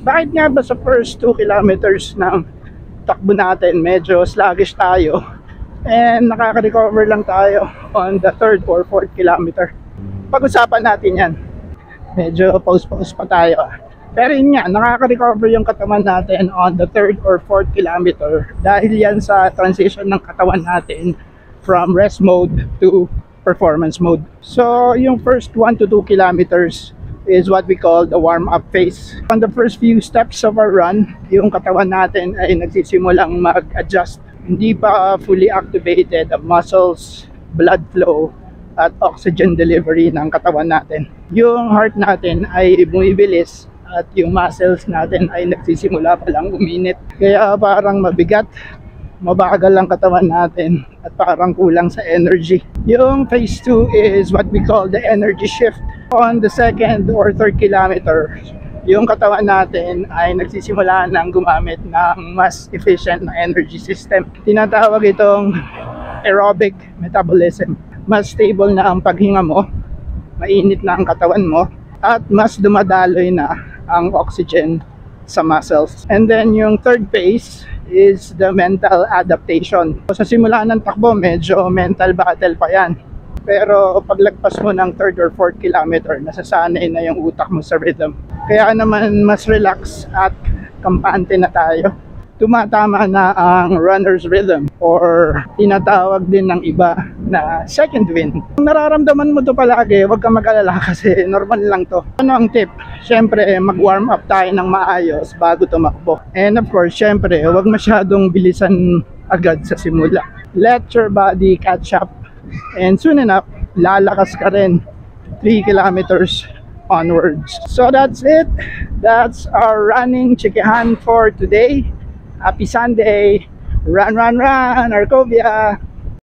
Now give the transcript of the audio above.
Bakit nga ba sa first 2 kilometers ng takbo natin medyo sluggish tayo and nakaka-recover lang tayo on the 3rd or 4th kilometer? Pag-usapan natin yan. Medyo pause-pause pa tayo. Pero yun nga, nakaka-recover yung katawan natin on the 3rd or 4th kilometer dahil yan sa transition ng katawan natin from rest mode to performance mode. So yung first 1 to 2 kilometers is what we call the warm-up phase. On the first few steps of our run, yung katawan natin ay nagsisimulang mag-adjust. Hindi pa fully activated ang muscles, blood flow, at oxygen delivery ng katawan natin. Yung heart natin ay bumibilis at yung muscles natin ay nagsisimula pa lang uminit. Kaya parang mabigat, mabagal ang katawan natin at parang kulang sa energy. Yung phase 2 is what we call the energy shift. On the 2nd or 3rd kilometer, yung katawan natin ay nagsisimula ng gumamit ng mas efficient na energy system. Tinatawag itong aerobic metabolism. Mas stable na ang paghinga mo, mainit na ang katawan mo, at mas dumadaloy na ang oxygen sa muscles. And then yung third phase is the mental adaptation. Sa simula ng takbo, medyo mental battle pa yan. Pero paglagpas mo ng 3rd or 4th kilometer, nasasanay na yung utak mo sa rhythm. Kaya naman mas relax at kampante na tayo. Tumatama na ang runner's rhythm or tinatawag din ng iba na second wind. Kung nararamdaman mo to palagi, huwag kang mag-alala kasi normal lang to. Ano ang tip? Siyempre, mag-warm up tayo ng maayos bago tumakbo. And of course, siyempre, huwag masyadong bilisan agad sa simula. Let your body catch up. And soon enough, lalakas ka rin 3 kilometers onwards. So that's it. That's our running chikahan for today. Happy Sunday. Run, run, run, Arcovia.